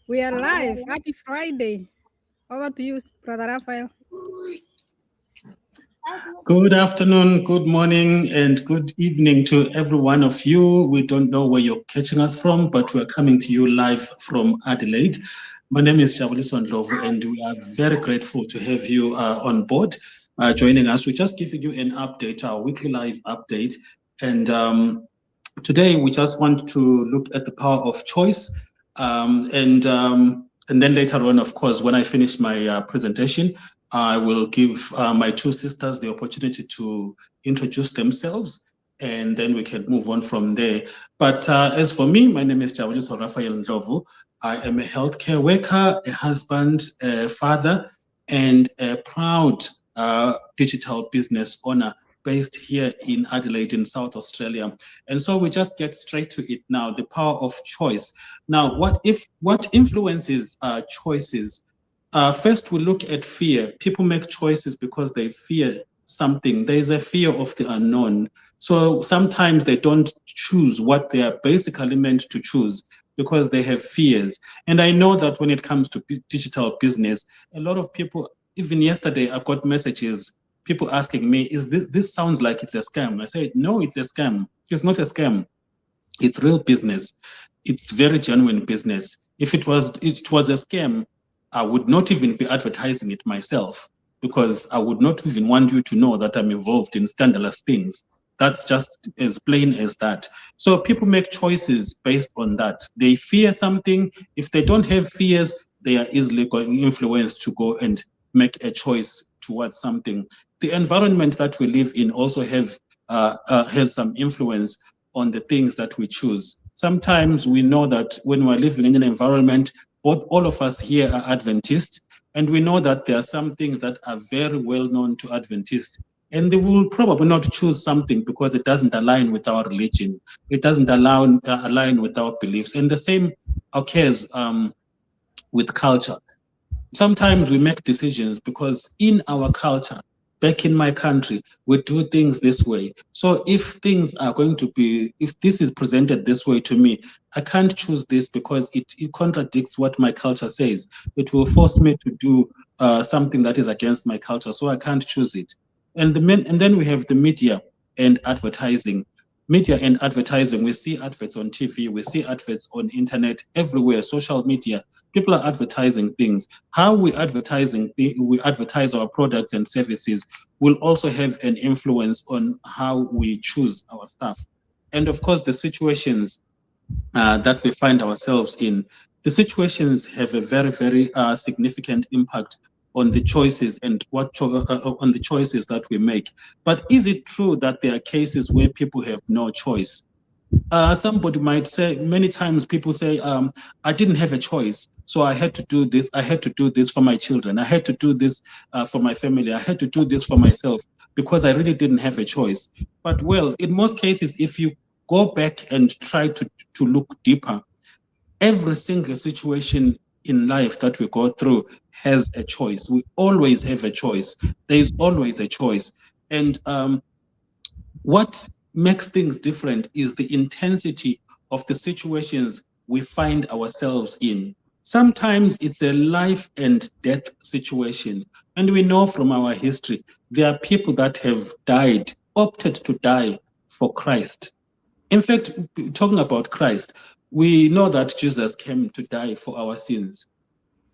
We are live. Happy Friday. Over to you, Brother Raphael. Good afternoon, good morning, and good evening to every one of you. We don't know where you're catching us from, but we're coming to you live from Adelaide. My name is Nyabuti, and we are very grateful to have you on board, joining us. We're just giving you an update, our weekly live update. And today we just want to look at the power of choice. And then later on, of course, when I finish my presentation, I will give my two sisters the opportunity to introduce themselves, and then we can move on from there. But as for me, my name is Nyabuti Raphael Ndlovu. I am a healthcare worker, a husband, a father, and a proud digital business owner based here in Adelaide in South Australia. And so we just get straight to it now, the power of choice. Now, what influences choices? First, we look at fear. People make choices because they fear something. There's a fear of the unknown. So sometimes they don't choose what they are basically meant to choose because they have fears. And I know that when it comes to digital business, a lot of people, even yesterday, I got messages, people asking me, "Is this sounds like it's a scam?" I said, no, it's a scam. It's not a scam. It's real business. It's very genuine business. If it was a scam, I would not even be advertising it myself, because I would not even want you to know that I'm involved in scandalous things. That's just as plain as that. So people make choices based on that. They fear something. If they don't have fears, they are easily influenced to go and make a choice towards something. The environment that we live in also has some influence on the things that we choose. Sometimes we know that when we're living in an environment, all of us here are Adventists, and we know that there are some things that are very well known to Adventists, and they will probably not choose something because it doesn't align with our religion. It doesn't align with our beliefs. And the same occurs with culture. Sometimes we make decisions because in our culture, back in my country, we do things this way. So if this is presented this way to me, I can't choose this because it contradicts what my culture says. It will force me to do something that is against my culture, so I can't choose it. And then we have the media and advertising. Media and advertising, we see adverts on TV, we see adverts on internet, everywhere, social media. People are advertising things. How we advertise our products and services will also have an influence on how we choose our stuff. And of course, the situations that we find ourselves in, the situations have a very, very significant impact on the choices and on the choices that we make. But is it true that there are cases where people have no choice? Somebody might say, many times people say, I didn't have a choice, so I had to do this. I had to do this for my children. I had to do this for my family. I had to do this for myself because I really didn't have a choice. But well, in most cases, if you go back and try to look deeper, every single situation in life that we go through has a choice. We always have a choice. There is always a choice. And what makes things different is the intensity of the situations we find ourselves in. Sometimes it's a life and death situation. And we know from our history, there are people that have opted to die for Christ. In fact, talking about Christ, we know that Jesus came to die for our sins.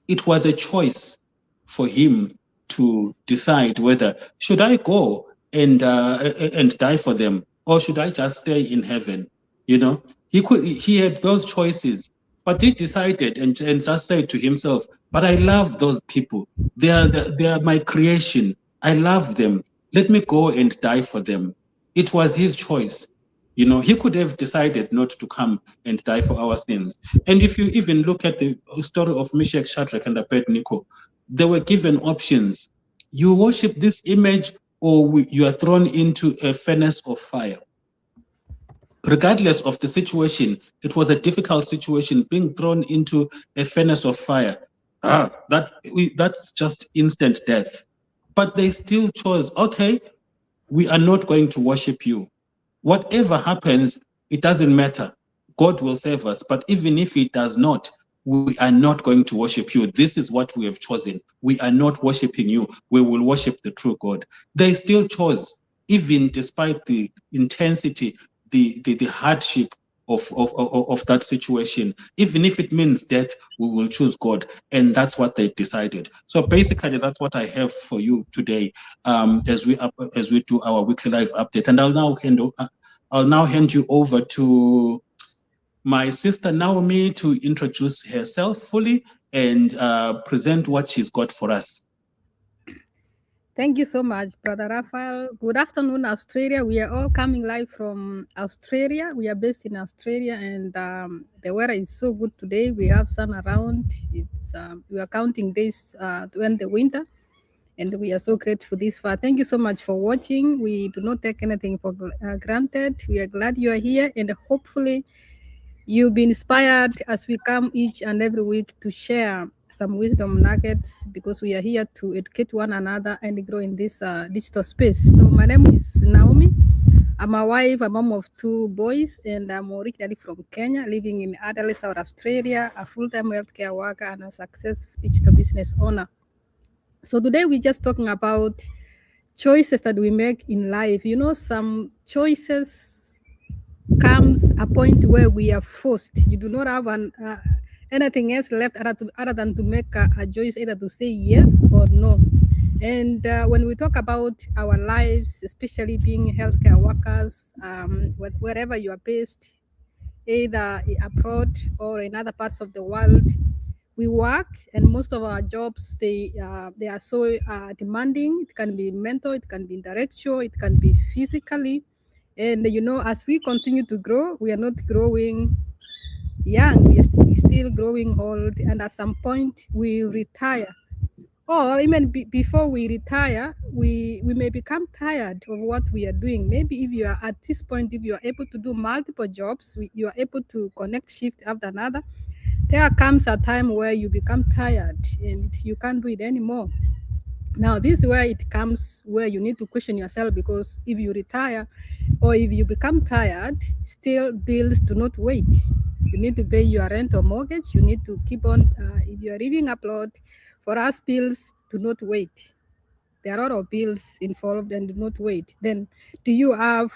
It was a choice for him to decide whether, should I go and die for them, or should I just stay in heaven? You know, he had those choices, but he decided and just said to himself, but I love those people. They are my creation. I love them. Let me go and die for them. It was his choice. You know, he could have decided not to come and die for our sins. And if you even look at the story of Meshach, Shadrach, and Abednego, they were given options. You worship this image, or you are thrown into a furnace of fire. Regardless of the situation, it was a difficult situation, being thrown into a furnace of fire. That's just instant death. But they still chose, okay, we are not going to worship you. Whatever happens, it doesn't matter. God will save us. But even if he does not, we are not going to worship you. This is what we have chosen. We are not worshiping you. We will worship the true God. They still chose, even despite the intensity, the hardship of that situation. Even if it means death, we will choose God. And that's what they decided. So basically, that's what I have for you today, as we do our weekly live update. And I'll now hand you over to my sister Naomi to introduce herself fully and present what she's got for us. Thank you so much, Brother Raphael. Good afternoon, Australia. We are all coming live from Australia. We are based in Australia, and the weather is so good today. We have sun around. It's we are counting days to end the winter, and we are so grateful this far. Thank you so much for watching. We do not take anything for granted. We are glad you are here, and hopefully you'll be inspired as we come each and every week to share some wisdom nuggets because we are here to educate one another and grow in this digital space. So my name is Naomi. I'm a wife, a mom of two boys, and I'm originally from Kenya, living in Adelaide, South Australia, a full-time healthcare worker and a successful digital business owner. So today we're just talking about choices that we make in life. You know, some choices comes a point where we are forced. You do not have anything else left other than to make a choice, either to say yes or no. And when we talk about our lives, especially being healthcare workers, wherever you are based, either abroad or in other parts of the world, we work, and most of our jobs they are so demanding. It can be mental, it can be intellectual, it can be physically. And you know, as we continue to grow, we are not growing young, we still growing old, and at some point we retire. Or even before we retire, we may become tired of what we are doing. Maybe if you are at this point, if you are able to do multiple jobs, you are able to connect shift after another, there comes a time where you become tired and you can't do it anymore. Now, this is where it comes where you need to question yourself, because if you retire or if you become tired, still bills do not wait. You need to pay your rent or mortgage. You need to keep on, if you are living abroad, for us, bills do not wait. There are a lot of bills involved and do not wait. Then, do you have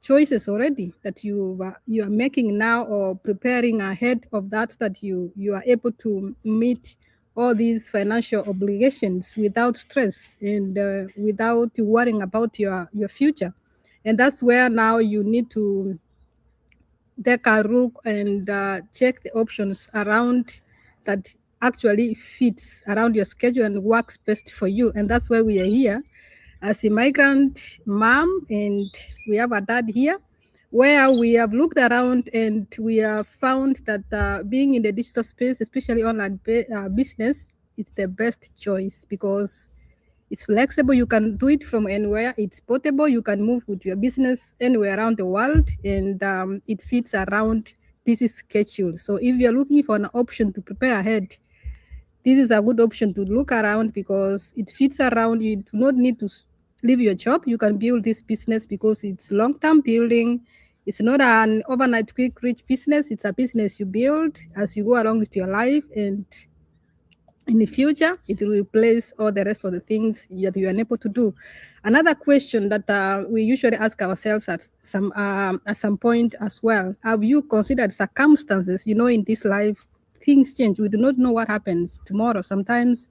choices already that you are making now or preparing ahead of that, that you are able to meet all these financial obligations without stress and without worrying about your future? And that's where now you need to take a look and check the options around that actually fits around your schedule and works best for you. And that's why we are here as a migrant mom, and we have a dad here, where we have looked around and we have found that being in the digital space, especially online business, is the best choice because it's flexible. You can do it from anywhere. It's portable. You can move with your business anywhere around the world, and it fits around busy schedule. So if you're looking for an option to prepare ahead, this is a good option to look around because it fits around. You do not need to leave your job. You can build this business because it's long-term building. It's not an overnight quick rich business. It's a business you build as you go along with your life, and in the future it will replace all the rest of the things that you are unable to do. Another question that we usually ask ourselves at some point as well: have you considered circumstances? You know, in this life things change. We do not know what happens tomorrow. Sometimes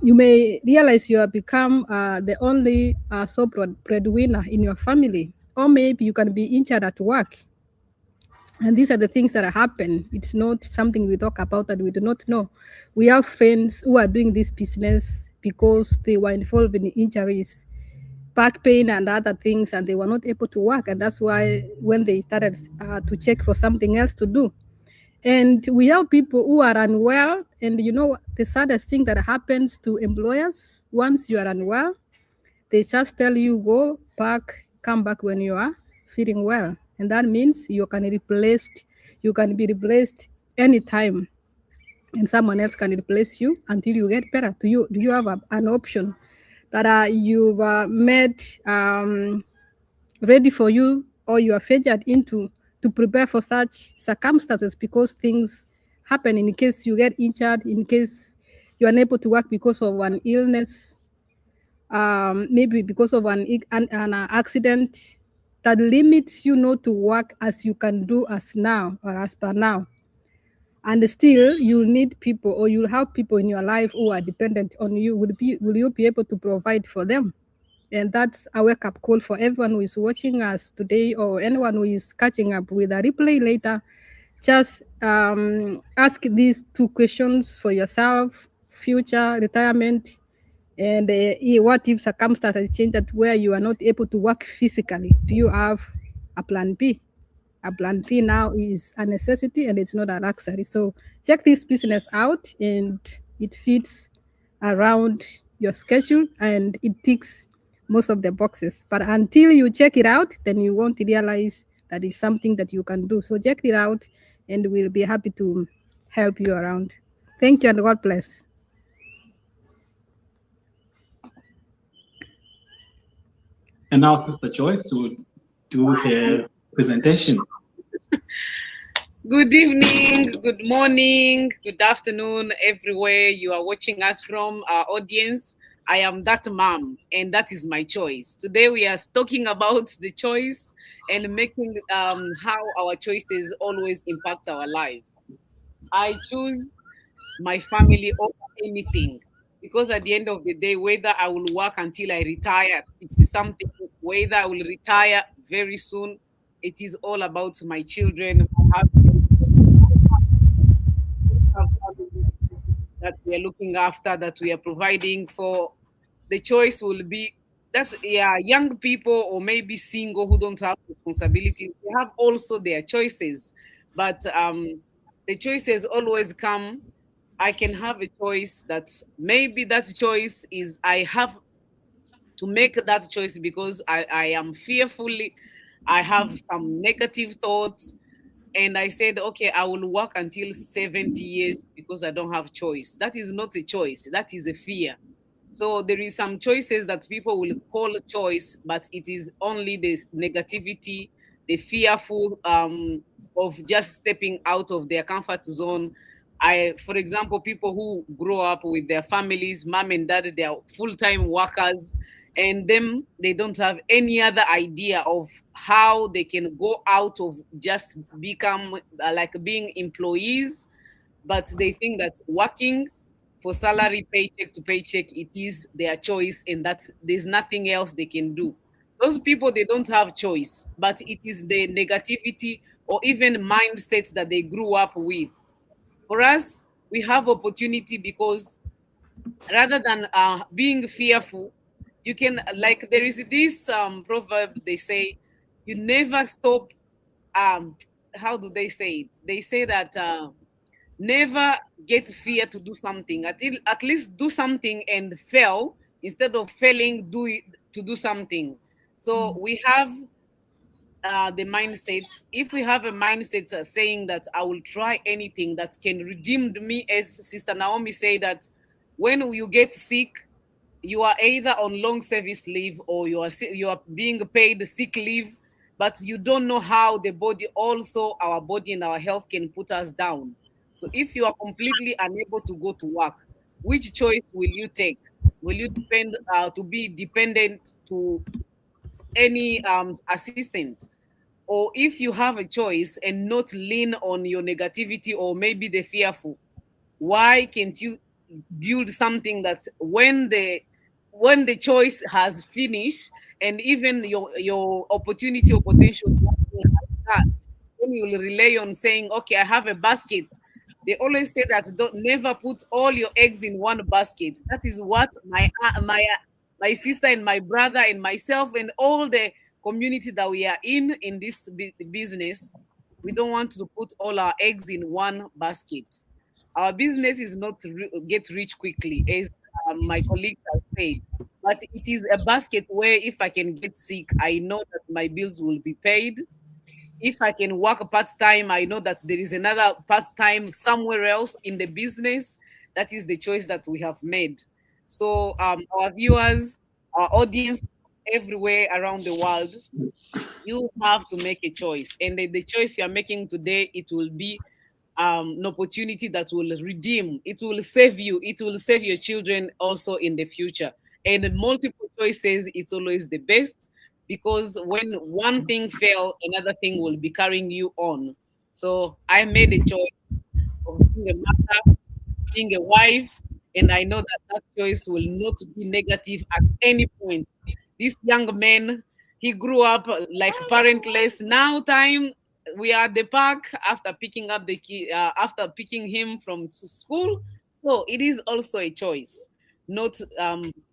you may realize you have become the only sole breadwinner in your family, or maybe you can be injured at work. And these are the things that happen. It's not something we talk about that we do not know. We have friends who are doing this business because they were involved in injuries, back pain, and other things, and they were not able to work. And that's why when they started to check for something else to do. And we have people who are unwell. And you know, the saddest thing that happens to employers, once you are unwell, they just tell you go back, come back when you are feeling well. And that means you can be replaced anytime, and someone else can replace you until you get better. Do you have an option that you've made ready for you, or you are figured into to prepare for such circumstances because things happen in case you get injured, in case you're unable to work because of an illness, maybe because of an accident that limits you not to work as you can do as now or as per now. And still, you'll need people or you'll have people in your life who are dependent on you. Will you be able to provide for them? And that's a wake up call for everyone who is watching us today or anyone who is catching up with a replay later. Just ask these two questions for yourself: future, retirement, and what if circumstances change that where you are not able to work physically? Do you have a plan B? A plan B now is a necessity and it's not a luxury. So check this business out, and it fits around your schedule and it ticks most of the boxes. But until you check it out, then you won't realize that is something that you can do. So check it out and we'll be happy to help you around. Thank you and God bless. And now Sister Joyce will do her presentation. Good evening, good morning, good afternoon, everywhere you are watching us from, our audience. I am that mom, and that is my choice. Today we are talking about the choice and making how our choices always impact our lives. I choose my family over anything because at the end of the day, whether I will work until I retire at 60 something, whether I will retire very soon, it is all about my children, my husband, have family that we are looking after, that we are providing for. The choice will be that, yeah, young people or maybe single who don't have responsibilities, they have also their choices. But the choices always come. I can have a choice that maybe that choice is I have to make that choice because I am fearfully, I have some negative thoughts, and I said, okay, I will work until 70 years because I don't have choice. That is not a choice, that is a fear. So there is some choices that people will call a choice, but it is only the negativity, the fearful of just stepping out of their comfort zone. For example, people who grow up with their families, mom and dad, they are full-time workers, and them they don't have any other idea of how they can go out of just become like being employees, but they think that working for salary, paycheck to paycheck, it is their choice and that there's nothing else they can do. Those people, they don't have choice, but it is the negativity or even mindset that they grew up with. For us, we have opportunity because rather than being fearful, you can, like, there is this proverb, they say, you never stop. um how do they say it? They say that never get fear to do something. At least do something and fail instead of failing do it to do something. So we have the mindset. If we have a mindset saying that I will try anything that can redeem me, as Sister Naomi said, that when you get sick, you are either on long service leave or you are being paid sick leave, but you don't know how the body, also our body and our health, can put us down. So if you are completely unable to go to work, which choice will you take? Will you depend to be dependent to any assistant? Or if you have a choice and not lean on your negativity or maybe the fearful, why can't you build something that when the choice has finished and even your opportunity or potential has started, then you will rely on saying, okay, I have a basket. They always say that don't never put all your eggs in one basket. That is what my sister and my brother and myself and all the community that we are in this business, we don't want to put all our eggs in one basket. Our business is not to get rich quickly, as my colleagues have said, but it is a basket where if I can get sick, I know that my bills will be paid. If I can work part time, I know that there is another part time somewhere else in the business. That is the choice that we have made. So, our viewers, our audience, everywhere around the world, you have to make a choice, and the choice you are making today, it will be an opportunity that will redeem. It will save you. It will save your children also in the future. And multiple choices, it's always the best, because when one thing fail, another thing will be carrying you on. So I made a choice of being a mother, being a wife, and I know that that choice will not be negative at any point. This young man, he grew up like parentless. Now, time we are at the park after picking up the kid, after picking him from school. So it is also a choice. Not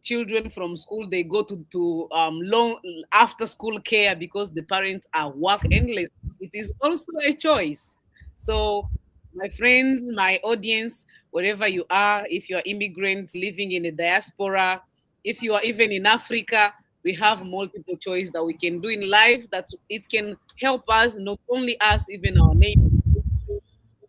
children from school, they go to long after school care because the parents are work endless. It is also a choice. So my friends, my audience, wherever you are, if you're immigrant living in a diaspora, if you are even in Africa, we have multiple choice that we can do in life that it can help us, not only us, even our neighbors.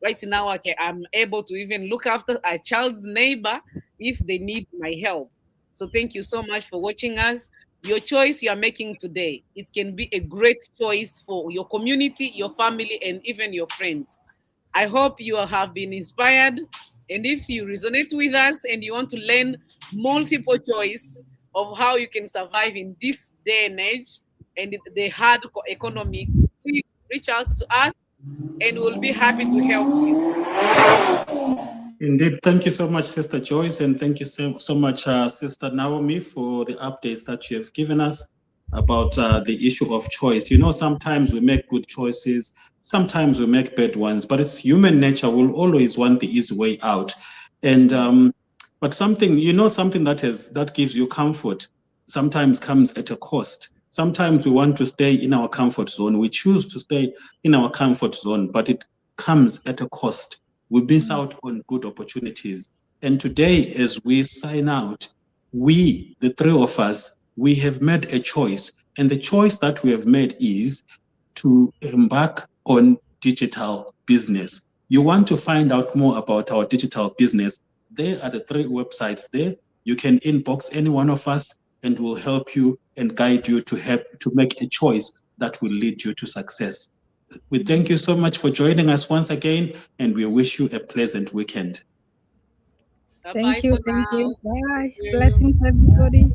Right now, I'm able to even look after a child's neighbor if they need my help. So thank you so much for watching us. Your choice you are making today, it can be a great choice for your community, your family, and even your friends. I hope you have been inspired. And if you resonate with us and you want to learn multiple choice of how you can survive in this day and age and the hard economy, please reach out to us and we'll be happy to help you. Indeed. Thank you so much, Sister Joyce, and thank you so much, Sister Naomi, for the updates that you have given us about the issue of choice. You know, sometimes we make good choices, sometimes we make bad ones, but it's human nature. We'll always want the easy way out. And but something, you know, something that gives you comfort sometimes comes at a cost. Sometimes we want to stay in our comfort zone. We choose to stay in our comfort zone, but it comes at a cost. We miss out on good opportunities. And today, as we sign out, we, the three of us, we have made a choice. And the choice that we have made is to embark on digital business. You want to find out more about our digital business, there are the 3 websites there. You can inbox any one of us and we'll help you and guide you to make a choice that will lead you to success. We thank you so much for joining us once again, and we wish you a pleasant weekend. Thank you. Thank you. Bye. Blessings, everybody.